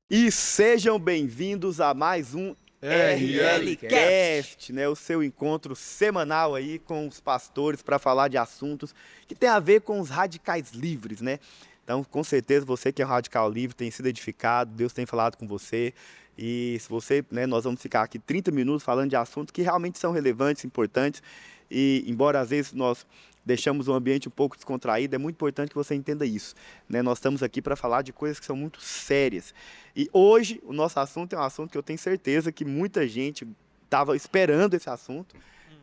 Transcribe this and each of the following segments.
E sejam bem-vindos a mais um RLcast, né? O seu encontro semanal aí com os pastores para falar de assuntos que tem a ver com os radicais livres, né? Então, com certeza, você que é um radical livre tem sido edificado, Deus tem falado com você. E se você, né, nós vamos ficar aqui 30 minutos falando de assuntos que realmente são relevantes, importantes. E embora às vezes nós deixamos o ambiente um pouco descontraído, é muito importante que você entenda isso, né? Nós estamos aqui para falar de coisas que são muito sérias. E hoje o nosso assunto é um assunto que eu tenho certeza que muita gente estava esperando esse assunto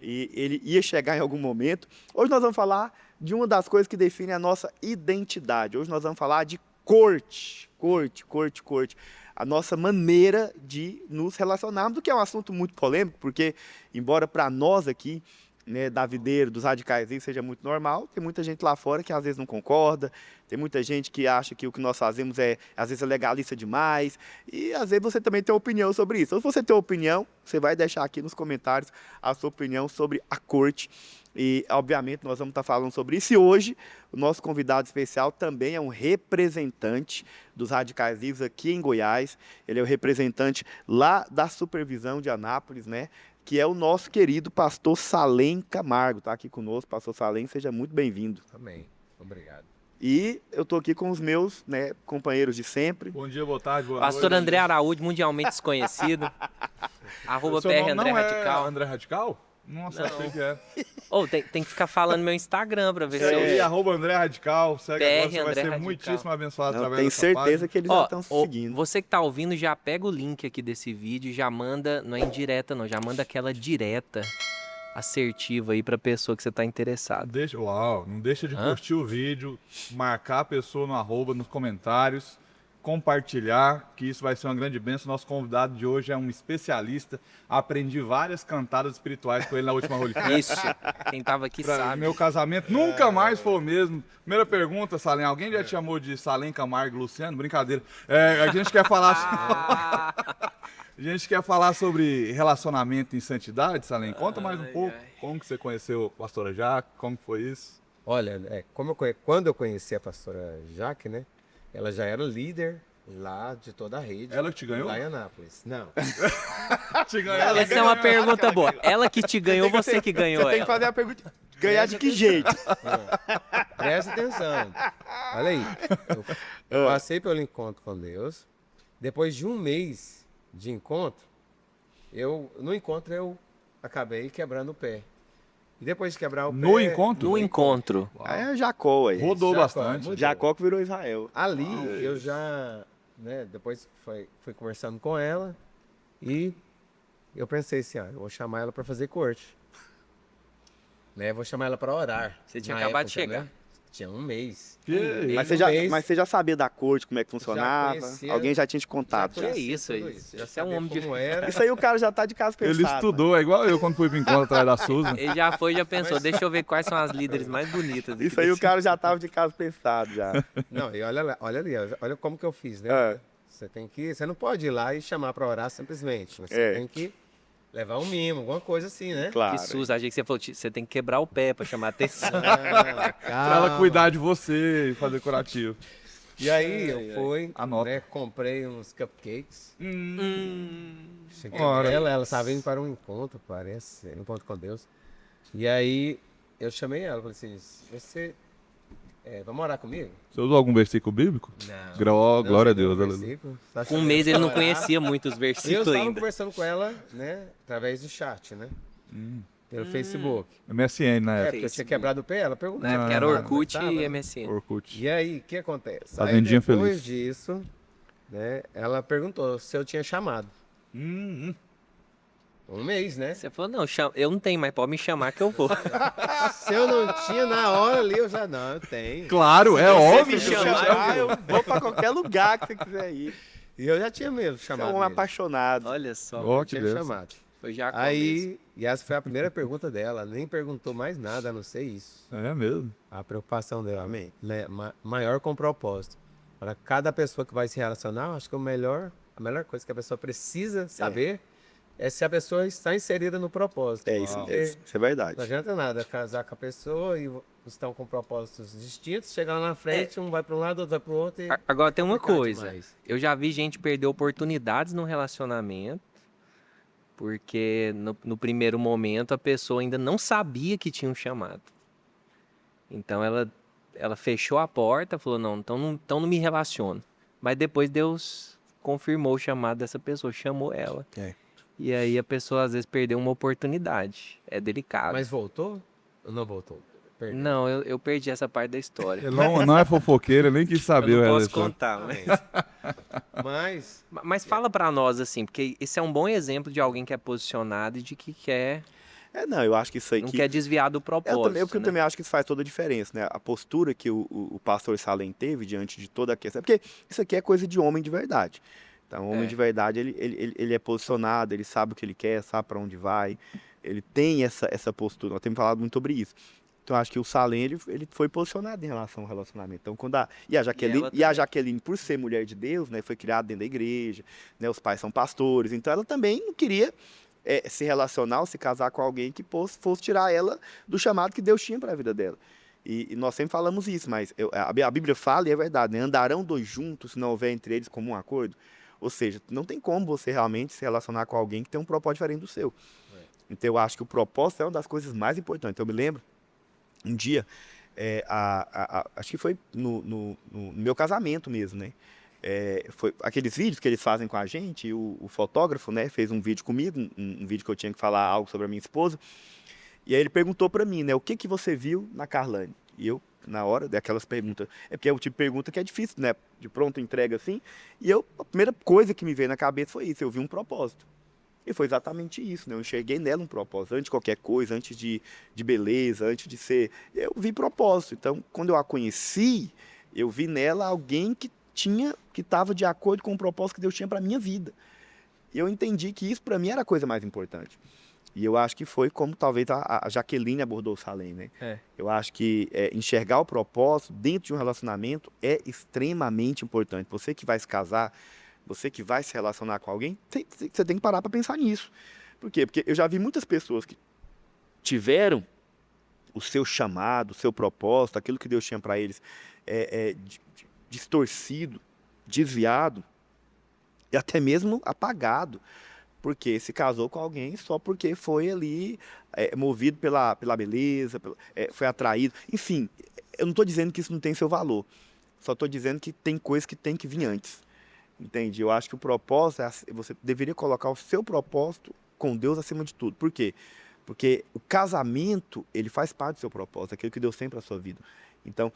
e ele ia chegar em algum momento. Hoje nós vamos falar de uma das coisas que define a nossa identidade. Hoje nós vamos falar de corte. A nossa maneira de nos relacionarmos, do que é um assunto muito polêmico, porque embora para nós aqui, né, da videira, dos radicais, isso seja muito normal, tem muita gente lá fora que às vezes não concorda, tem muita gente que acha que o que nós fazemos às vezes é legalista demais, e às vezes você também tem opinião sobre isso. Ou se você tem opinião, você vai deixar aqui nos comentários a sua opinião sobre a corte, e obviamente nós vamos estar falando sobre isso. E hoje o nosso convidado especial também é um representante dos radicais livres aqui em Goiás. Ele é o representante lá da supervisão de Anápolis, né? Que é o nosso querido pastor Salem Camargo. Está aqui conosco, pastor Salem, seja muito bem-vindo. Amém. Obrigado. E eu estou aqui com os meus, né, companheiros de sempre. Bom dia, boa tarde, boa Pastor noite. André Araújo, mundialmente desconhecido. @ Seu PR nome André não Radical. É André Radical? Nossa, Não. achei que é. Ou tem que ficar falando meu Instagram pra ver se Segue aí, eu... @André Radical. Segue PR agora, você vai André ser Radical. muitíssimo abençoado Não, através tenho dessa certeza página. que eles já estão seguindo. Você que tá ouvindo, já pega o link aqui desse vídeo e já manda, não é indireta não, já manda aquela direta assertiva aí pra pessoa que você tá interessado. Não deixa de Hã? curtir o vídeo, marcar a pessoa no @ nos comentários, compartilhar, que isso vai ser uma grande bênção. Nosso convidado de hoje é um especialista. Aprendi várias cantadas espirituais com ele na última Holy Fest. Isso, quem tava aqui sabe. Meu casamento nunca mais foi o mesmo. Primeira pergunta, Salem. Alguém já te chamou de Salem Camargo Luciano? Brincadeira. A gente quer falar... A gente quer falar sobre relacionamento em santidade, Salem. Conta mais um pouco. Como que você conheceu a pastora Jaque? Como que foi isso? Olha, quando eu conheci a pastora Jaque, né? Ela já era líder lá de toda a rede. Ela que te ganhou? Lá em Anápolis. Não. Te ganhou. Essa é uma pergunta boa. Ela que te ganhou, você que ganhou Você tem que ela. fazer a pergunta, ganhar de que jeito? Presta atenção. Olha aí. Eu passei pelo encontro com Deus. Depois de um mês de encontro, no encontro eu acabei quebrando o pé. E depois de quebrar o pé... No encontro? No encontro. Aí é Jacó aí. Rodou Jacó, bastante. muito. Jacó que virou Israel. Ali eu já, né, depois fui conversando com ela e eu pensei assim, eu vou chamar ela para fazer corte. Né, vou chamar ela para orar. Você tinha Na acabado de época, chegar. né? Tinha um mês. Que- Mas você já sabia da corte, como é que funcionava? conhecia. Alguém já tinha te contado? Que Já. isso aí? Tudo Você Já é um sabia homem de... como era. Isso aí o cara já tá de casa pensado. Ele estudou, é igual eu quando fui pro encontro atrás da Susan. Ele já foi e já pensou, deixa eu ver quais são as líderes mais bonitas. Isso aí o cara já tava de casa pensado já. Não, e olha ali, olha como que eu fiz, né? É. Você não pode ir lá e chamar para orar simplesmente. Você É. tem que levar um mimo, alguma coisa assim, né? Claro. Que susto, achei que você falou, você tem que quebrar o pé pra chamar a atenção. Ah, Pra ela cuidar de você e fazer curativo. E aí eu fui, Anota. né, comprei uns cupcakes. Cheguei Ora. ela estava indo para um encontro, parece, um encontro com Deus. E aí eu chamei ela, falei assim, você vamos orar comigo? Você usou algum versículo bíblico? Não. Glória a sei Deus, qual aleluia. versículo. Tá Com um chamando mês ele não pra orar. conhecia muitos E eu versículos estava ainda. conversando com ela, né, através do chat, né? Pelo Facebook. MSN na época. Porque eu tinha quebrado o pé, ela perguntou. Na época era como é Orkut que tava, e né? MSN. Orkut. E aí, o que acontece? Fazendinha Aí, depois feliz. disso, né, ela perguntou se eu tinha chamado. Um mês, né? Você falou, não, eu não tenho, mas pode me chamar que eu vou. Se eu não tinha, na hora ali, eu já, não, eu tenho. Claro, é você óbvio. me chamar, eu vou pra qualquer lugar que você quiser ir. E eu já tinha mesmo Você é chamado um homem ele. apaixonado. Olha só, Ó, que Tinha Deus. chamado. foi já Aí, e essa foi a primeira pergunta dela, nem perguntou mais nada, a não ser isso. É mesmo. A preocupação dela, amém. Né, maior com propósito. Para cada pessoa que vai se relacionar, acho que a melhor coisa que a pessoa precisa saber é se a pessoa está inserida no propósito. É isso Porque mesmo. Isso é verdade. não adianta nada casar com a pessoa e estão com propósitos distintos, chega lá na frente, um vai para um lado, outro vai para o outro. E... Agora tem uma complicado coisa. demais. Eu já vi gente perder oportunidades no relacionamento porque no primeiro momento a pessoa ainda não sabia que tinha um chamado. Então ela fechou a porta, falou, não, então não me relaciono. Mas depois Deus confirmou o chamado dessa pessoa, chamou ela. É. E aí a pessoa às vezes perdeu uma oportunidade. É delicado. Mas voltou? Ou não voltou? Perdeu. Não, eu perdi essa parte da história. Ele não é fofoqueiro, ele nem quis saber. Eu não o posso Ederson. contar, Mas mas fala pra nós assim, porque esse é um bom exemplo de alguém que é posicionado e de que Não, eu acho que isso aí não que... quer desviar do propósito. Porque eu né? também acho que isso faz toda a diferença, né? A postura que o pastor Salem teve diante de toda a questão. Porque isso aqui é coisa de homem de verdade. Então, o homem de verdade, ele é posicionado, ele sabe o que ele quer, sabe para onde vai. Ele tem essa postura. Nós temos falado muito sobre isso. Então, eu acho que o Salem, ele foi posicionado em relação ao relacionamento. Então, e a Jaqueline, por ser mulher de Deus, né, foi criada dentro da igreja, né, os pais são pastores, então ela também não queria se relacionar ou se casar com alguém que fosse tirar ela do chamado que Deus tinha para a vida dela. E nós sempre falamos isso, mas a Bíblia fala, e é verdade, né, andarão dois juntos se não houver entre eles comum acordo. Ou seja, não tem como você realmente se relacionar com alguém que tem um propósito diferente do seu. Então, eu acho que o propósito é uma das coisas mais importantes. Então, eu me lembro, um dia, acho que foi no meu casamento mesmo, né? Foi aqueles vídeos que eles fazem com a gente, e o fotógrafo, né, fez um vídeo comigo, um vídeo que eu tinha que falar algo sobre a minha esposa, e aí ele perguntou pra mim, né, o que você viu na Carlane? E eu, na hora daquelas perguntas, porque é o tipo de pergunta que é difícil, né, de pronto entrega assim, e a primeira coisa que me veio na cabeça foi isso, eu vi um propósito. E foi exatamente isso, né? Eu enxerguei nela um propósito, antes de qualquer coisa, antes de beleza, antes de ser... Eu vi propósito. Então, quando eu a conheci, eu vi nela alguém que estava de acordo com o propósito que Deus tinha para a minha vida. E eu entendi que isso, para mim, era a coisa mais importante. E eu acho que foi como talvez a Jaqueline abordou o Salem, né? Eu acho que enxergar o propósito dentro de um relacionamento é extremamente importante. Você que vai se casar, você que vai se relacionar com alguém, você tem que parar para pensar nisso. Por quê? Porque eu já vi muitas pessoas que tiveram o seu chamado, o seu propósito, aquilo que Deus tinha para eles, distorcido, desviado e até mesmo apagado, porque se casou com alguém só porque foi ali movido pela beleza, foi atraído. Enfim, eu não estou dizendo que isso não tem seu valor, só estou dizendo que tem coisas que tem que vir antes. Entende? Eu acho que o propósito, você deveria colocar o seu propósito com Deus acima de tudo. Por quê? Porque o casamento, ele faz parte do seu propósito, aquilo que Deus tem para a sua vida. Então,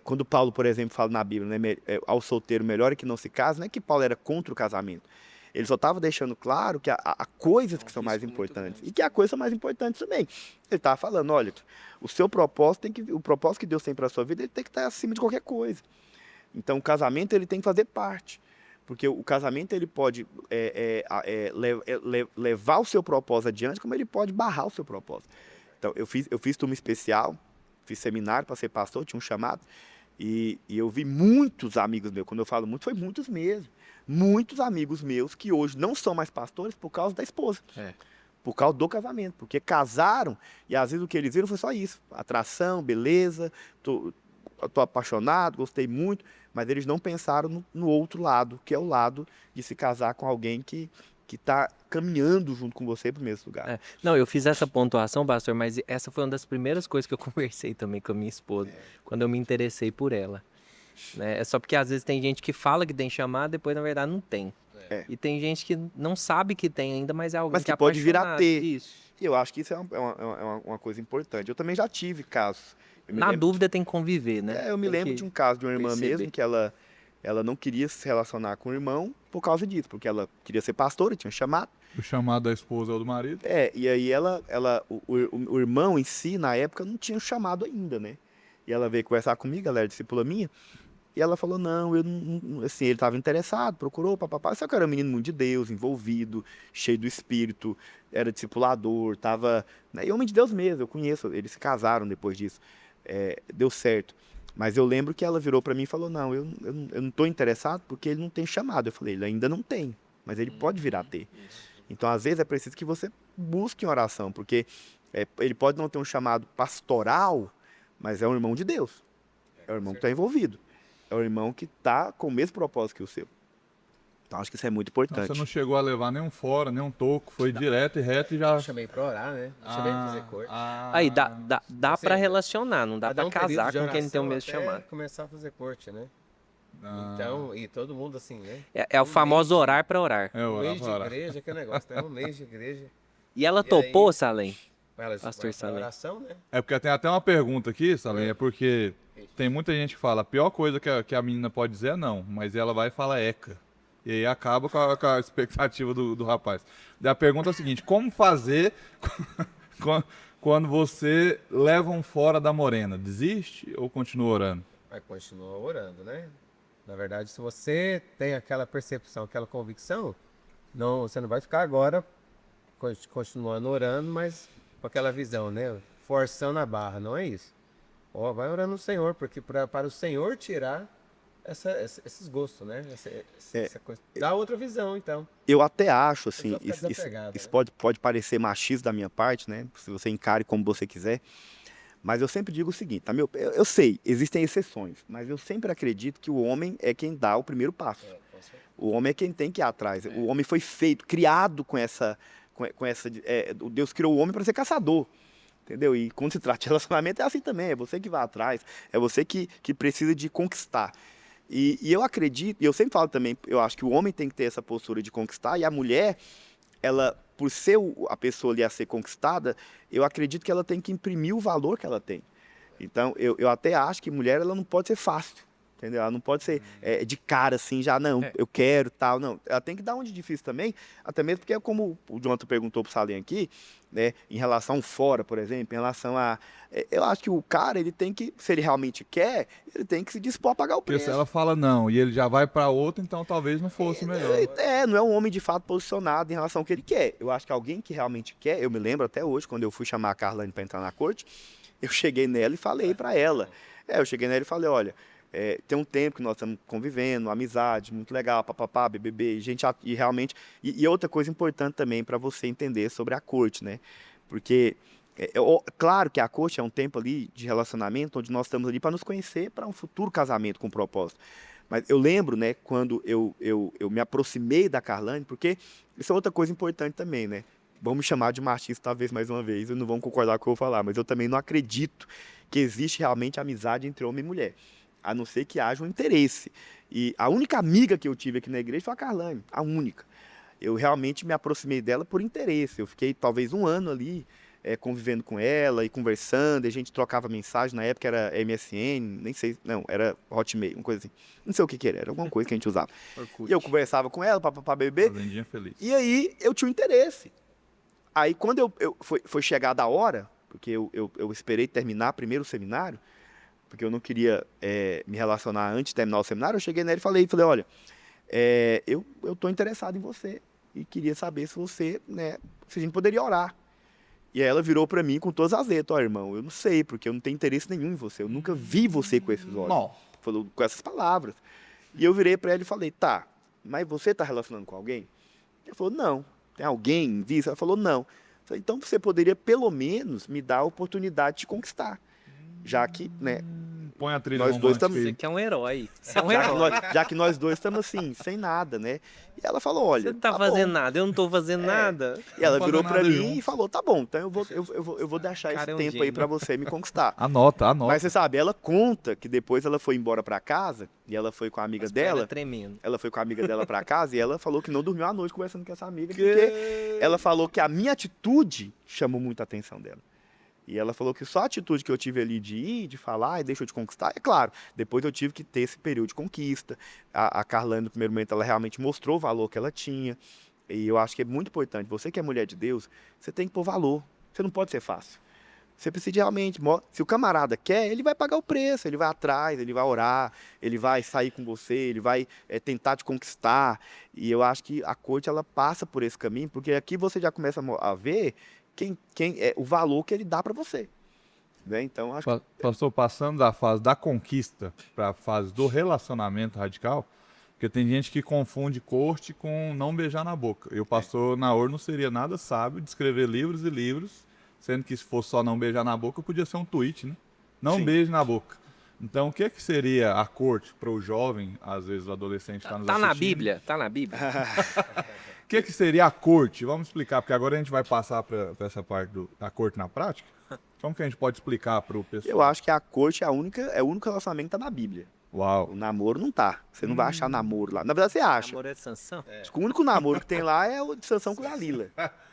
quando Paulo, por exemplo, fala na Bíblia, né, ao solteiro melhor é que não se case, não é que Paulo era contra o casamento. Ele só estava deixando claro que há coisas que são mais importantes. E que há coisas mais importantes também. Ele estava falando, olha, o seu propósito, o propósito que Deus tem para a sua vida, ele tem que estar acima de qualquer coisa. Então, o casamento, ele tem que fazer parte. Porque o casamento ele pode levar o seu propósito adiante, como ele pode barrar o seu propósito. Então, eu fiz turma especial, fiz seminário para ser pastor, tinha um chamado, e eu vi muitos amigos meus, quando eu falo muito, foi muitos mesmo, muitos amigos meus que hoje não são mais pastores por causa da esposa. Por causa do casamento, porque casaram, e às vezes o que eles viram foi só isso, atração, beleza, tô apaixonado, gostei muito, mas eles não pensaram no outro lado, que é o lado de se casar com alguém que está caminhando junto com você para o mesmo lugar. Não, eu fiz essa pontuação, pastor, mas essa foi uma das primeiras coisas que eu conversei também com a minha esposa, quando eu me interessei por ela. Né? É só porque às vezes tem gente que fala que tem chamado, depois na verdade não tem. E tem gente que não sabe que tem ainda, mas é alguém mas que é pode vir a ter. Isso. E eu acho que isso é uma coisa importante. Eu também já tive casos. Na dúvida tem que conviver, né? Eu me lembro de um caso de uma irmã mesmo, que ela não queria se relacionar com o irmão por causa disso, porque ela queria ser pastora, tinha chamado. O chamado da esposa ou do marido. E aí o irmão em si, na época, não tinha chamado ainda, né? E ela veio conversar comigo, ela era discípula minha, e ela falou, não, assim, ele estava interessado, procurou, papapá, só que era um menino muito de Deus, envolvido, cheio do Espírito, era discipulador, estava... Né, e homem de Deus mesmo, eu conheço, eles se casaram depois disso. Deu certo. Mas eu lembro que ela virou para mim e falou, não, eu não estou interessado porque ele não tem chamado. Eu falei, ele ainda não tem, mas ele pode vir a ter. Então, às vezes, é preciso que você busque em oração, porque ele pode não ter um chamado pastoral, mas é um irmão de Deus. É o irmão que está envolvido. É o irmão que está com o mesmo propósito que o seu. Então, acho que isso é muito Então, importante. você não chegou a levar nenhum fora, nenhum toco, foi direto e reto e já... Eu chamei pra orar, né? Eu chamei pra fazer corte. Aí dá Ou pra seja, relacionar, não dá Vai dar pra um período casar de com quem não tem o oração mesmo até chamado. começar a fazer corte, né? Ah. Então, e todo mundo assim, né? É o famoso orar pra orar. É, Um orar mês de pra orar. igreja, que é negócio, né? Um mês de igreja. E ela E topou, aí? Salem? Ela Pastor vai pra Salem. oração, né? É porque tem até uma pergunta aqui, Salem, é porque tem muita gente que fala, a pior coisa que a menina pode dizer é não, mas ela vai e fala eca. E aí acaba com a expectativa do rapaz. Daí a pergunta é a seguinte, como fazer quando você leva um fora da morena? Desiste ou continua orando? Vai continuar orando, né? Na verdade, se você tem aquela percepção, aquela convicção, não, você não vai ficar agora continuando orando, mas com aquela visão, né? Forçando a barra, não é isso. Ó, vai orando no Senhor, porque para o Senhor tirar esses gostos, né? Essa coisa. Dá outra visão, então. Eu até acho, assim, pessoa fica desapegada, isso né? pode parecer machista da minha parte, né? Se você encare como você quiser. Mas eu sempre digo o seguinte, tá? Eu sei, existem exceções, mas eu sempre acredito que o homem é quem dá o primeiro passo. O homem é quem tem que ir atrás. O homem foi feito, criado com essa... Deus criou o homem para ser caçador. Entendeu? E quando se trata de relacionamento é assim também, é você que vai atrás, é você que precisa de conquistar. E eu acredito, e eu sempre falo também, eu acho que o homem tem que ter essa postura de conquistar, e a mulher, ela, por ser a pessoa ali a ser conquistada, eu acredito que ela tem que imprimir o valor que ela tem. Então, eu até acho que mulher, ela não pode ser fácil, entendeu? Ela não pode ser de cara assim, já, não, eu quero, tal, não. Ela tem que dar um de difícil também, até mesmo porque, como o Jonathan perguntou pro Salem aqui, né, em relação ao fora, por exemplo, em relação a... Eu acho que o cara, ele tem que, se ele realmente quer, ele tem que se dispor a pagar o Porque preço. se ela fala não e ele já vai pra outro, então talvez não fosse melhor. Não é um homem de fato posicionado em relação ao que ele quer. Eu acho que alguém que realmente quer, eu me lembro até hoje, quando eu fui chamar a Carlane para entrar na corte, eu cheguei nela e falei para ela. Eu cheguei nela e falei, olha, tem um tempo que nós estamos convivendo, amizade, muito legal, papapá, BBB, gente, e realmente... E outra coisa importante também para você entender sobre a corte, né? Porque, claro que a corte é um tempo ali de relacionamento, onde nós estamos ali para nos conhecer para um futuro casamento com propósito. Mas eu lembro, né, quando eu me aproximei da Carlane, porque isso é outra coisa importante também, né? Vamos chamar de machista talvez mais uma vez, e não vão concordar com o que eu vou falar, mas eu também não acredito que existe realmente amizade entre homem e mulher, a não ser que haja um interesse. E a única amiga que eu tive aqui na igreja foi a Carlane, a única. Eu realmente me aproximei dela por interesse, eu fiquei talvez um ano ali, convivendo com ela e conversando, e a gente trocava mensagem, na época era MSN, nem sei, não, era Hotmail, uma coisa assim, não sei o que era alguma coisa que a gente usava. E eu conversava com ela, papapá, bebê, Fazendinha feliz. e aí eu tinha um interesse. Aí quando foi chegada a hora, porque eu esperei terminar primeiro o seminário, porque eu não queria me relacionar antes de terminar o seminário, eu cheguei nela e falei, olha, eu estou interessado em você e queria saber se você, né, se a gente poderia orar. E aí ela virou para mim com todas as letras, ó, irmão, eu não sei, porque eu não tenho interesse nenhum em você, eu nunca vi você com esses olhos. Não. Falou com essas palavras. E eu virei para ela e falei, tá, mas você está relacionando com alguém? Ela falou, não. Tem alguém em vista? Ela falou, não. Eu falei, então você poderia pelo menos me dar a oportunidade de conquistar. Já que, né, Põe a trilha nós dois romântica também. aí. Você que é um herói. Você é um herói. já que nós dois estamos assim, sem nada, né? E ela falou, olha, Você não tá bom. fazendo nada, eu não tô fazendo nada. E ela Não virou fazer para nada mim junto. e falou, tá bom, então eu vou deixar Cara, esse é um tempo aí gênio. para você me conquistar. Anota. Mas você sabe, ela conta que depois ela foi embora para casa e ela foi com a amiga As pernas dela. tremendo. Ela foi com a amiga dela para casa e ela falou que não dormiu à noite conversando com essa amiga, porque ela falou que a minha atitude chamou muita atenção dela. E ela falou que só a atitude que eu tive ali de ir, de falar, e deixa eu te conquistar, é claro, depois eu tive que ter esse período de conquista. A Carlane, no primeiro momento, ela realmente mostrou o valor que ela tinha. E eu acho que é muito importante. Você que é mulher de Deus, você tem que pôr valor. Você não pode ser fácil. Você precisa realmente... Se o camarada quer, ele vai pagar o preço, ele vai atrás, ele vai orar, ele vai sair com você, ele vai tentar te conquistar. E eu acho que a corte, ela passa por esse caminho, porque aqui você já começa a ver o valor que ele dá para você. Né? Então, acho que... Pastor, passando da fase da conquista para a fase do relacionamento radical, porque tem gente que confunde corte com não beijar na boca. E o pastor Naor não seria nada sábio de escrever livros e livros, sendo que se fosse só não beijar na boca, podia ser um tweet, né? Não Sim. beije na boca. Então, o que que seria a corte para o jovem, às vezes o adolescente está nos Tá na assistindo? Bíblia, tá na Bíblia. O que que seria a corte? Vamos explicar, porque agora a gente vai passar para essa parte da corte na prática. Como que a gente pode explicar para o pessoal? Eu acho que a corte é o único relacionamento que tá na Bíblia. Uau. O namoro não tá. Você não vai achar namoro lá. Na verdade, você acha. Amor é Sansão. Acho que o único namoro que tem lá é o de Sansão com Dalila.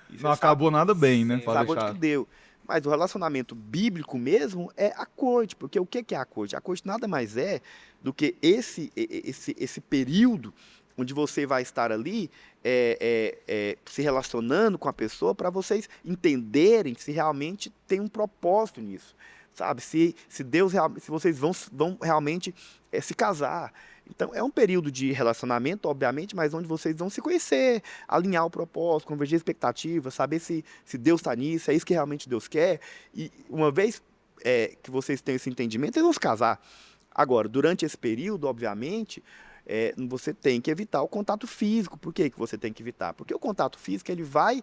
E você Não acabou nada bem, né? Sim. Pode sabe onde deixar. que deu. Mas o relacionamento bíblico mesmo é a corte. Porque o que é a corte? A corte nada mais é do que esse período onde você vai estar ali se relacionando com a pessoa para vocês entenderem se realmente tem um propósito nisso. Sabe? Se Deus se vocês vão realmente se casar. Então, é um período de relacionamento, obviamente, mas onde vocês vão se conhecer, alinhar o propósito, convergir expectativas, saber se Deus está nisso, é isso que realmente Deus quer. E uma vez que vocês têm esse entendimento, eles vão se casar. Agora, durante esse período, obviamente, você tem que evitar o contato físico. Por que você tem que evitar? Porque o contato físico ele vai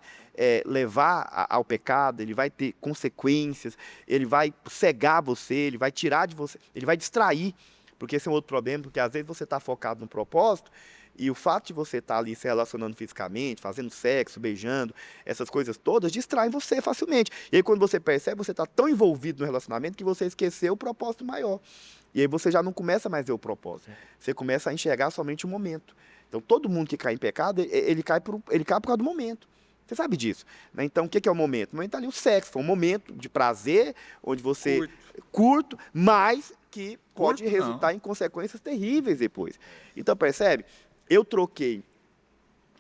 levar ao pecado, ele vai ter consequências, ele vai cegar você, ele vai tirar de você, ele vai distrair. Porque esse é um outro problema, porque às vezes você está focado no propósito e o fato de você estar ali se relacionando fisicamente, fazendo sexo, beijando, essas coisas todas, distraem você facilmente. E aí quando você percebe, você está tão envolvido no relacionamento que você esqueceu o propósito maior. E aí você já não começa mais a ver o propósito. Você começa a enxergar somente o momento. Então todo mundo que cai em pecado, ele cai por causa do momento. Você sabe disso, né? Então, o que é o momento? O momento é ali o sexo. Foi um momento de prazer, onde você... Curto, mas que pode resultar em consequências terríveis depois. Então, percebe? Eu troquei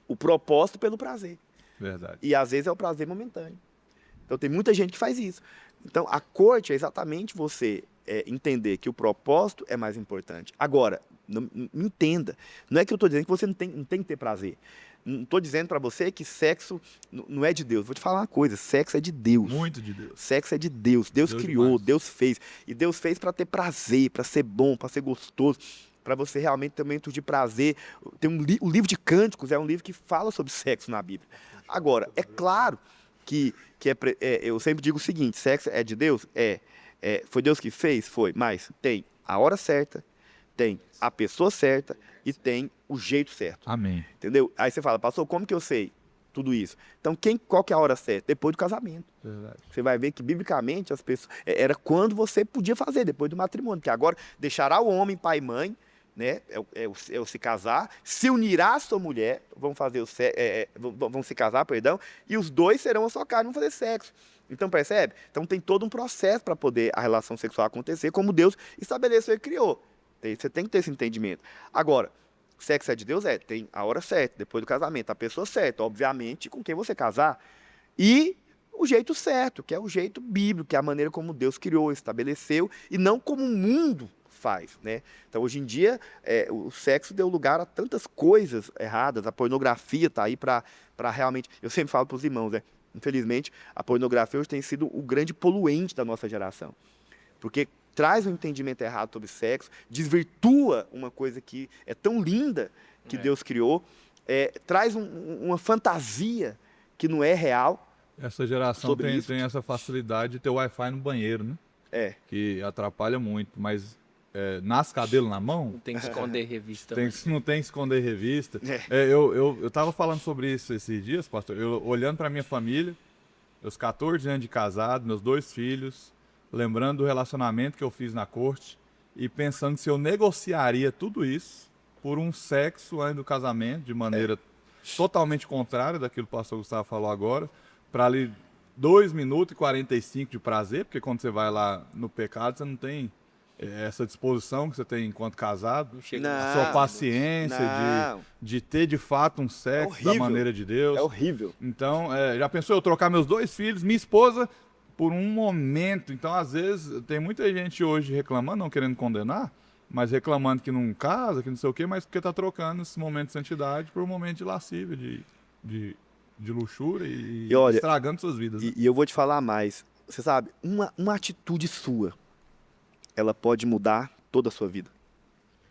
o propósito pelo prazer. Verdade. E, às vezes, é o prazer momentâneo. Então, tem muita gente que faz isso. Então, a corte é exatamente você entender que o propósito é mais importante. Agora, entenda, não é que eu estou dizendo que você não tem que ter prazer. Não estou dizendo para você que sexo não é de Deus. Vou te falar uma coisa, sexo é de Deus. Muito de Deus. Sexo é de Deus. Deus criou, demais. Deus fez. E Deus fez para ter prazer, para ser bom, para ser gostoso, para você realmente ter momentos de prazer. Tem o livro de Cânticos é um livro que fala sobre sexo na Bíblia. Agora, é claro que eu sempre digo o seguinte, sexo é de Deus? Foi Deus que fez? Foi. Mas tem a hora certa, tem a pessoa certa e tem o jeito certo. Amém. Entendeu? Aí você fala, pastor, como que eu sei tudo isso? Então, qual que é a hora certa? Depois do casamento. Verdade. Você vai ver que, biblicamente, as pessoas... Era quando você podia fazer, depois do matrimônio. Porque agora, deixará o homem pai e mãe, né? O se casar, se unirá à sua mulher, vão se casar, perdão, e os dois serão a sua carne, vão fazer sexo. Então, percebe? Então, tem todo um processo para poder a relação sexual acontecer, como Deus estabeleceu e criou. Você tem que ter esse entendimento. Agora, sexo é de Deus? Tem a hora certa, depois do casamento, a pessoa certa, obviamente, com quem você casar. E o jeito certo, que é o jeito bíblico, que é a maneira como Deus criou, estabeleceu, e não como o mundo faz, né? Então, hoje em dia, o sexo deu lugar a tantas coisas erradas, a pornografia está aí para realmente... Eu sempre falo para os irmãos, né? Infelizmente, a pornografia hoje tem sido o grande poluente da nossa geração. Porque traz um entendimento errado sobre sexo, desvirtua uma coisa que é tão linda que Deus criou, traz uma fantasia que não é real. Essa geração tem essa facilidade de ter Wi-Fi no banheiro, né? Que atrapalha muito, mas nasce cabelo na mão... Não tem que esconder revista. Não tem que esconder revista. Eu estava falando sobre isso esses dias, pastor, olhando para minha família, meus 14 anos de casado, meus 2 filhos... lembrando do relacionamento que eu fiz na corte e pensando se eu negociaria tudo isso por um sexo antes do casamento, de maneira totalmente contrária daquilo que o pastor Gustavo falou agora, para ali 2 minutos e 45 de prazer, porque quando você vai lá no pecado, você não tem essa disposição que você tem enquanto casado, a sua paciência de ter de fato um sexo da maneira de Deus. É horrível. Então, já pensou eu trocar meus 2 filhos, minha esposa... por um momento. Então, às vezes, tem muita gente hoje reclamando, não querendo condenar, mas reclamando que não casa, que não sei o quê, mas porque está trocando esse momento de santidade por um momento de lascívia, de luxúria e olha, estragando suas vidas. E eu vou te falar mais. Você sabe, uma atitude sua, ela pode mudar toda a sua vida.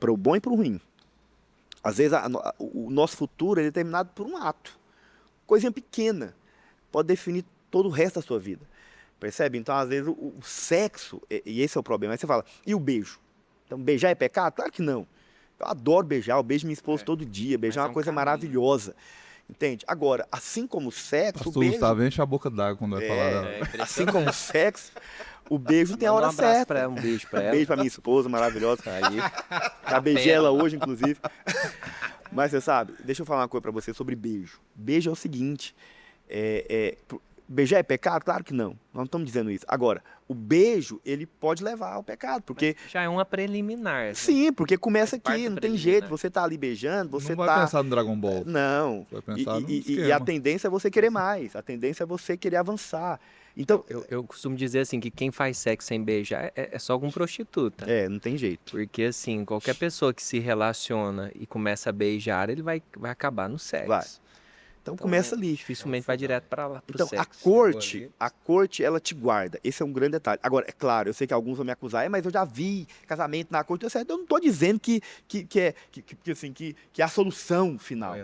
Para o bom e para o ruim. Às vezes, o nosso futuro é determinado por um ato. Coisinha pequena. Pode definir todo o resto da sua vida. Percebe? Então, às vezes, o sexo, e esse é o problema. Aí você fala, e o beijo? Então, beijar é pecado? Claro que não. Eu adoro beijar, eu beijo minha esposa todo dia. Beijar é Mas uma é um coisa caminho. maravilhosa. Entende? Agora, assim como o sexo, o Pastor beijo... Gustavo enche a boca d'água quando vai falar da... Assim como o sexo, o beijo tem a Manda hora um abraço certa. pra ela, um beijo pra ela. Beijo pra minha esposa, maravilhosa. Aí. Já beijei ela hoje, inclusive. Mas você sabe, deixa eu falar uma coisa pra você sobre beijo. Beijo é o seguinte, beijar é pecado? Claro que não, nós não estamos dizendo isso. Agora, o beijo, ele pode levar ao pecado, porque... Já é uma preliminar. né? Sim, porque começa Faz parte aqui, do não tem preliminar. jeito, você tá ali beijando, você Não vai tá... pensar no Dragon Ball. Não, Vai pensar no e esquema. a tendência é você querer mais, a tendência é você querer avançar. Então, Eu costumo dizer assim que quem faz sexo sem beijar é só algum prostituta. não tem jeito. Porque assim, qualquer pessoa que se relaciona e começa a beijar, ele vai acabar no sexo. Vai. Então começa ali. Dificilmente vai direto para lá pro Então, sexo. a corte, ela te guarda. Esse é um grande detalhe. Agora, é claro, eu sei que alguns vão me acusar, mas eu já vi casamento na corte. Eu não estou dizendo que é a solução final.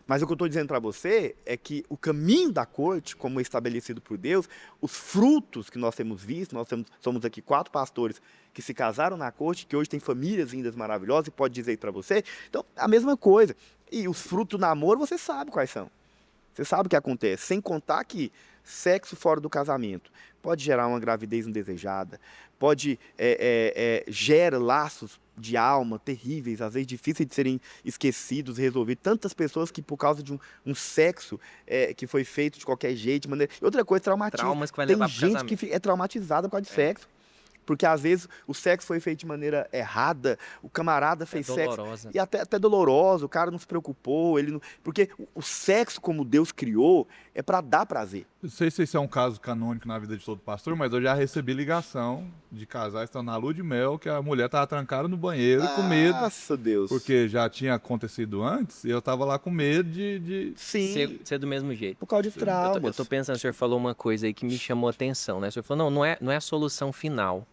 Mas o que eu estou dizendo para você é que o caminho da corte, como é estabelecido por Deus, os frutos que nós temos visto, somos aqui 4 pastores que se casaram na corte, que hoje tem famílias lindas, maravilhosas, e pode dizer isso para você. Então, a mesma coisa. E os frutos do namoro, você sabe quais são. Você sabe o que acontece. Sem contar que sexo fora do casamento pode gerar uma gravidez indesejada, pode gera laços de alma terríveis, às vezes difíceis de serem esquecidos, resolvidos. Tantas pessoas que por causa de um sexo que foi feito de qualquer jeito, de maneira... Outra coisa, traumatiza. Traumas que vai Tem levar pro gente casamento. que é traumatizada por causa de sexo. Porque às vezes o sexo foi feito de maneira errada, o camarada fez sexo dolorosa. e até doloroso, o cara não se preocupou, ele não... Porque o sexo como Deus criou é para dar prazer. Não sei se esse é um caso canônico na vida de todo pastor, mas eu já recebi ligação de casais que estão na lua de mel, que a mulher estava trancada no banheiro com medo, Nossa, Deus. porque já tinha acontecido antes, e eu estava lá com medo de... Sim, Ser do mesmo jeito. por causa de traumas. Eu tô pensando, o senhor falou uma coisa aí que me chamou a atenção, né? O senhor falou, não é a solução final.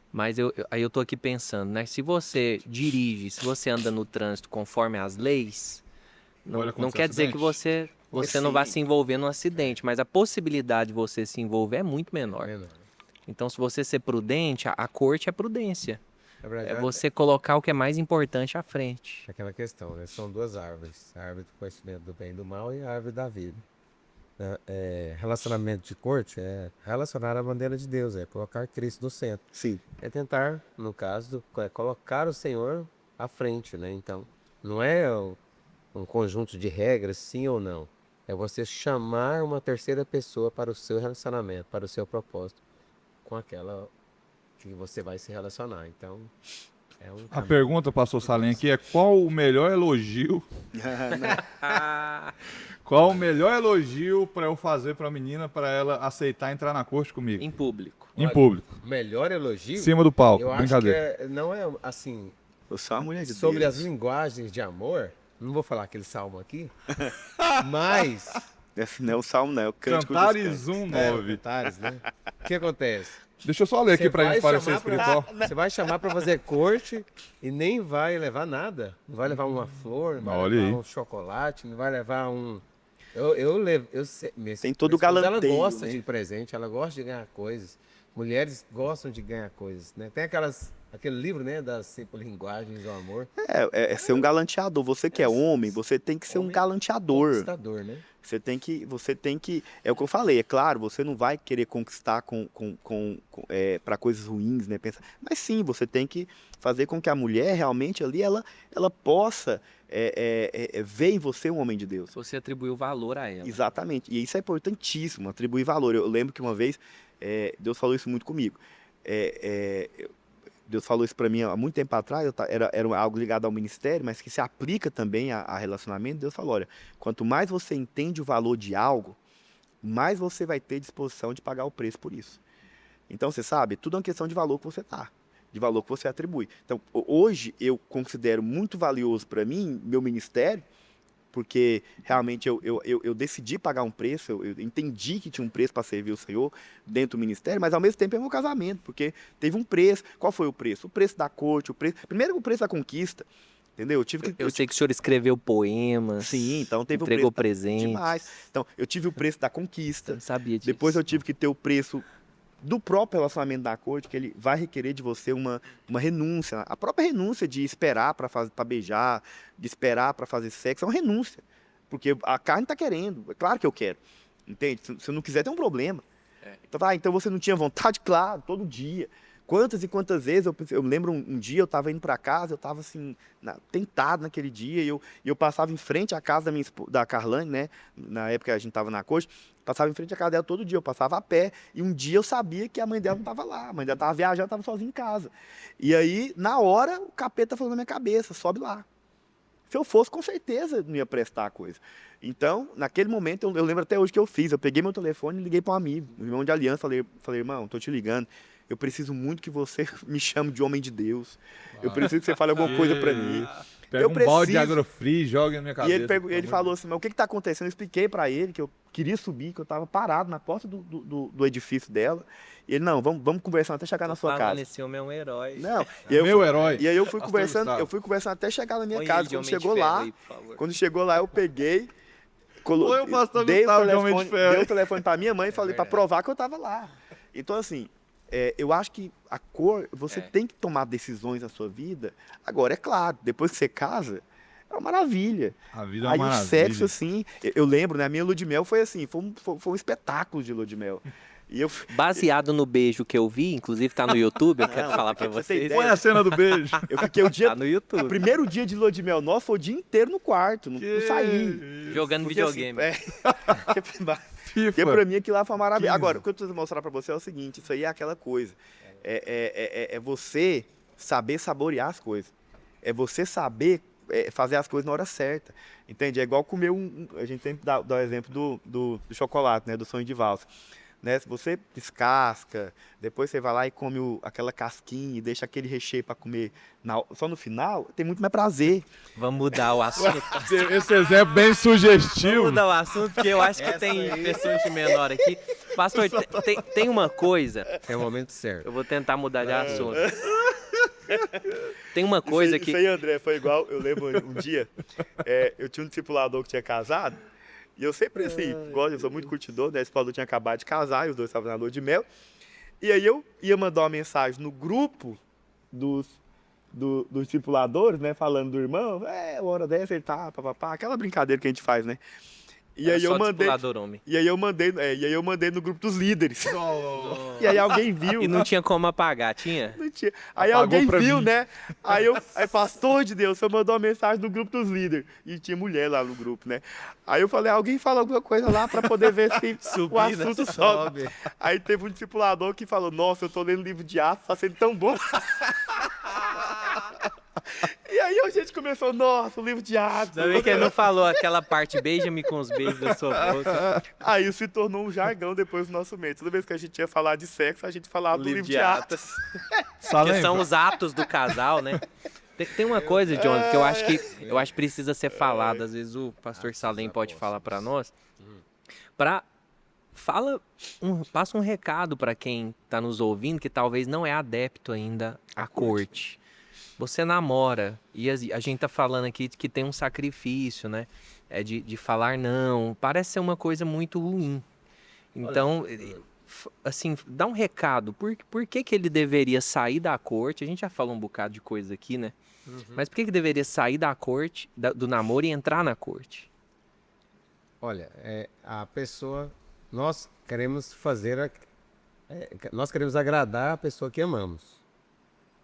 Mas aí eu tô aqui pensando, né? Se você dirige, se você anda no trânsito conforme as leis, Olha, não quer dizer que você não vai se envolver num acidente, mas a possibilidade de você se envolver é muito menor. Então, se você ser prudente, a corte é prudência. Na verdade, É você colocar o que é mais importante à frente. aquela questão, né? São 2 árvores. A árvore do conhecimento do bem e do mal e a árvore da vida. Relacionamento de corte é relacionar a bandeira de Deus, é colocar Cristo no centro. Sim. É tentar, no caso, colocar o Senhor à frente, né? Então, não é um conjunto de regras, sim ou não. É você chamar uma terceira pessoa para o seu relacionamento, para o seu propósito, com aquela que você vai se relacionar. Então, é um A caminho. pergunta, pastor Salem, aqui é qual o melhor elogio... Qual o melhor elogio para eu fazer para a menina, para ela aceitar entrar na corte comigo? Em público. Em público. Melhor elogio? Em cima do palco. Eu acho Brincadeira. que não é assim, Eu sou uma mulher de sobre Deus. as linguagens de amor. Não vou falar aquele salmo aqui, mas Esse não é o salmo, não, é o cântico dos Cantares cânticos. 1:9. detalhes, né? O que acontece? Deixa eu só ler aqui Você para vai gente parecer chamar pra- espiritual. Você vai chamar para fazer corte e nem vai levar nada. Não vai levar uma flor, não vai Olha levar aí. um chocolate, não vai levar um. Eu levo. Tem todo o esposa, ela galanteio, gosta né? de presente, ela gosta de ganhar coisas. Mulheres gostam de ganhar coisas, né? Tem aquele livro, né, das 5 linguagens do amor. É ser um galanteador. Você que é homem, você tem que ser um Homem galanteador. Conquistador, né? Você tem que. É o que eu falei, é claro, você não vai querer conquistar para coisas ruins, né? Mas sim, você tem que fazer com que a mulher realmente ali ela possa ver em você um homem de Deus. Você atribuiu valor a ela. Exatamente. E isso é importantíssimo, atribuir valor. Eu lembro que uma vez Deus falou isso muito comigo. Deus falou isso para mim há muito tempo atrás, era algo ligado ao ministério, mas que se aplica também a relacionamento. Deus falou, olha, quanto mais você entende o valor de algo, mais você vai ter disposição de pagar o preço por isso. Então, você sabe, tudo é uma questão de valor que você dá, de valor que você atribui. Então, hoje, eu considero muito valioso para mim, meu ministério, porque realmente eu decidi pagar um preço, eu entendi que tinha um preço para servir o Senhor dentro do ministério, mas ao mesmo tempo é meu casamento, porque teve um preço. Qual foi o preço? O preço da corte, primeiro o preço da conquista, entendeu? Eu sei que o senhor escreveu poemas. Sim, então teve entregou o preço presentes. demais. Então, eu tive o preço da Eu conquista, não sabia disso. depois eu tive que ter o preço do próprio relacionamento da corte, que ele vai requerer de você uma renúncia. A própria renúncia de esperar para beijar, de esperar para fazer sexo, é uma renúncia. Porque a carne está querendo, é claro que eu quero. Entende? Se eu não quiser, tem um problema. Então você não tinha vontade? Claro, todo dia. Quantas e quantas vezes, eu me lembro um dia, eu estava indo para casa, eu estava assim, tentado naquele dia, e eu passava em frente à casa da Carlane, né? Na época a gente estava na corte, passava em frente à casa dela todo dia, eu passava a pé, e um dia eu sabia que a mãe dela não estava lá, a mãe dela estava viajando, estava sozinha em casa. E aí, na hora, o capeta falou na minha cabeça, sobe lá. Se eu fosse, com certeza não ia prestar a coisa. Então, naquele momento, eu lembro até hoje que eu fiz, eu peguei meu telefone e liguei para um amigo, um irmão de aliança, falei, irmão, tô te ligando, eu preciso muito que você me chame de homem de Deus. Eu preciso que você fale alguma coisa para mim. Pega balde de agrofree, joga na minha cabeça. E ele falou assim, mas o que está acontecendo? Eu expliquei para ele que eu queria subir, que eu estava parado na porta do edifício dela. E ele, não, vamos conversando até chegar na sua casa. Esse homem é um herói. Não, meu herói. E aí eu fui conversando até chegar na minha casa. Quando chegou lá, eu peguei, dei o telefone para minha mãe e falei para provar que eu estava lá. Então, assim, eu acho que a cor, você tem que tomar decisões na sua vida. Agora, é claro, depois que você casa, é uma maravilha. A vida é uma aí maravilha. O sexo, assim, eu lembro, né? A minha lua de mel foi assim, foi um espetáculo de lua de mel. E baseado no beijo que eu vi, inclusive tá no YouTube, eu quero falar pra vocês. Põe a cena do beijo. Eu fiquei o dia... Tá no YouTube. O primeiro dia de lua de mel nosso foi o dia inteiro no quarto, não saí. Jogando videogame. Porque pra mim aquilo lá foi uma maravilha. Agora, o que eu preciso mostrar pra você é o seguinte, isso aí é aquela coisa. É você saber saborear as coisas. É você saber fazer as coisas na hora certa. Entende? É igual comer a gente sempre dá o exemplo do chocolate, né? Do sonho de valsa. Né? Se você descasca, depois você vai lá e come aquela casquinha e deixa aquele recheio para comer só no final, tem muito mais prazer. Vamos mudar o assunto. Esse exemplo bem sugestivo. Vamos mudar o assunto, porque eu acho que tem pessoas de menor aqui. Pastor, tem uma coisa... É o momento certo. Eu vou tentar mudar de assunto. Tem uma coisa que... Isso aí, André, foi igual, eu lembro um dia, eu tinha um discipulador que tinha casado, e eu sempre, assim, eu sou muito curtidor, né? Esse discipulador tinha acabado de casar, e os dois estavam na lua de mel. E aí eu ia mandar uma mensagem no grupo dos discipuladores, né? Falando do irmão, uma hora dessa ele tá, papapá, aquela brincadeira que a gente faz, né? E aí eu mandei no grupo dos líderes. E aí alguém viu. E não tinha como apagar, tinha? Não tinha. Aí alguém viu, né? Aí pastor de Deus, você mandou uma mensagem no grupo dos líderes. E tinha mulher lá no grupo, né? Aí eu falei, alguém fala alguma coisa lá pra poder ver se o assunto sobe. Aí teve um discipulador que falou, nossa, eu tô lendo o livro de Atos, tá sendo tão bom. E aí a gente começou, nossa, o livro de Atos. Sabe que ele não falou aquela parte, beija-me com os beijos da sua boca. Aí se tornou um jargão depois do nosso meio. Toda vez que a gente ia falar de sexo, a gente falava do livro de Atos. Que são os atos do casal, né? Tem uma coisa, John, que eu acho que precisa ser falada. Às vezes o pastor Salem pode falar para nós. Passa um recado para quem está nos ouvindo que talvez não é adepto ainda à corte. Você namora, e a gente tá falando aqui que tem um sacrifício, né? De falar não. Parece ser uma coisa muito ruim. Então, assim, dá um recado. Por que ele deveria sair da corte? A gente já falou um bocado de coisa aqui, né? Uhum. Mas por que deveria sair da corte, do namoro e entrar na corte? Olha, a pessoa... Nós queremos nós queremos agradar a pessoa que amamos.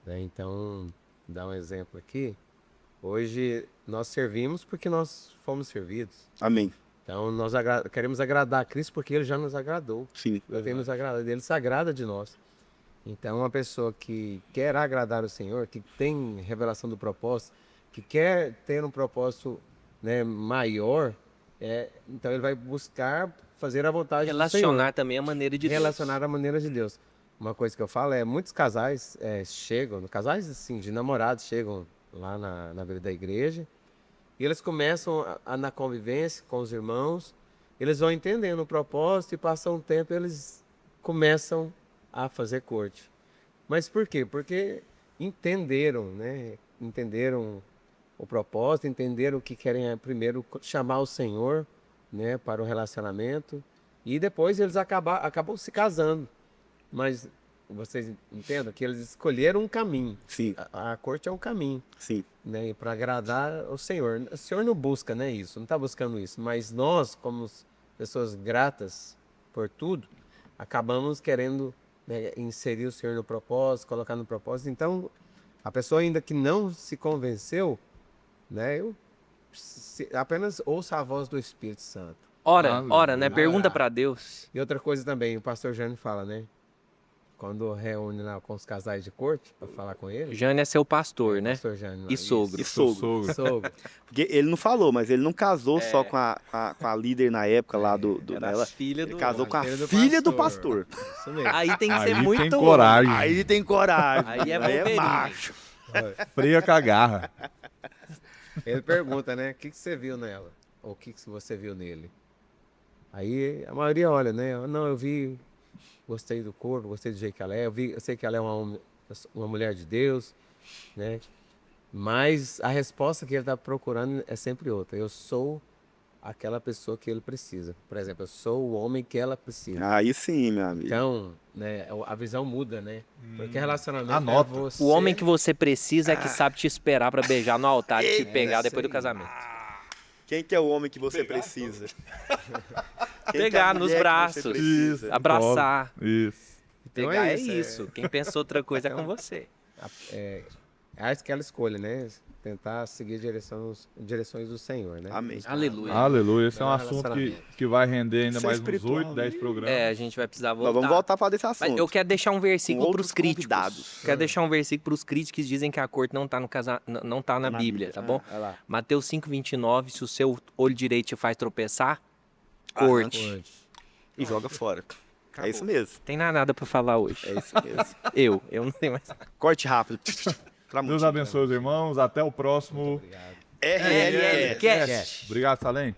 Né? Então... Dar um exemplo aqui. Hoje nós servimos porque nós fomos servidos. Amém. Então nós queremos agradar a Cristo porque Ele já nos agradou. Sim. Devemos agradar. Ele se agrada de nós. Então uma pessoa que quer agradar o Senhor, que tem revelação do propósito, que quer ter um propósito, né, maior, então ele vai buscar fazer a vontade do Senhor. Relacionar também a maneira de Deus. Relacionar a maneira de Deus. Uma coisa que eu falo muitos casais chegam, casais assim, de namorados chegam lá na beira da igreja e eles começam na convivência com os irmãos, eles vão entendendo o propósito e passam um tempo eles começam a fazer corte. Mas por quê? Porque entenderam, né? Entenderam o propósito, entenderam que querem primeiro chamar o Senhor, né, para o relacionamento e depois eles acabam se casando. Mas vocês entendam que eles escolheram um caminho. Sim, A corte é um caminho, sim. né? Para agradar o Senhor. O Senhor não busca, né, isso, não está buscando isso. Mas nós, como pessoas gratas por tudo, acabamos querendo, né, inserir o Senhor no propósito, colocar no propósito. Então, a pessoa ainda que não se convenceu, né, apenas ouça a voz do Espírito Santo. Ora, né? Pergunta pra Deus. E outra coisa também, o pastor Jânio fala, né? Quando reúne lá com os casais de corte para falar com ele. Jânio é seu pastor, né? Pastor Jânio lá, E sogro. E sogro. Sogro. Porque ele não falou, mas ele não casou só com a líder na época lá do Era dela. a filha Ele do... casou com a filha do filha do pastor. pastor. Isso mesmo. Aí tem que ser Aí muito... tem coragem. Aí tem coragem. Aí é Wolverine. macho. Freia com a garra. Ele pergunta, né? O que você viu nela? Ou o que você viu nele? Aí a maioria olha, né? Não, eu vi, gostei do corpo, gostei do jeito que ela é. Eu sei que ela é uma mulher de Deus, né? Mas a resposta que ele está procurando é sempre outra. Eu sou aquela pessoa que ele precisa. Por exemplo, eu sou o homem que ela precisa. Aí sim, meu amigo. Então, né, a visão muda, né? Porque relacionamento Anota. é você... O homem que você precisa é que sabe te esperar pra beijar no altar e te pegar isso depois do aí. casamento. Quem que é o homem que você precisa? Quem que é a Pegar nos mulher que você braços, precisa? Isso. abraçar. Então Pegar é é isso. Quem pensou outra coisa é com você. É aquela escolha, né? Tentar seguir direções do Senhor, né? Amém. Aleluia. Aleluia. Esse é um Não, assunto relacionamento. que vai render ainda Isso é mais uns espiritual, 8, 10 né? programas. É, a gente vai precisar voltar. Nós vamos voltar a falar desse assunto. Mas eu quero deixar um versículo Com para os outros críticos. convidados. Quero deixar um versículo para os críticos que dizem que a corte não está não tá na Bíblia, tá bom? Olha lá. Mateus 5:29, se o seu olho direito te faz tropeçar, corte. Corte. E joga fora. É isso mesmo. Tem nada para falar hoje. É isso mesmo. Eu não tenho mais nada. Corte rápido. Deus abençoe os irmãos. Até o próximo. Obrigado. RLL Cast. Obrigado, Salem.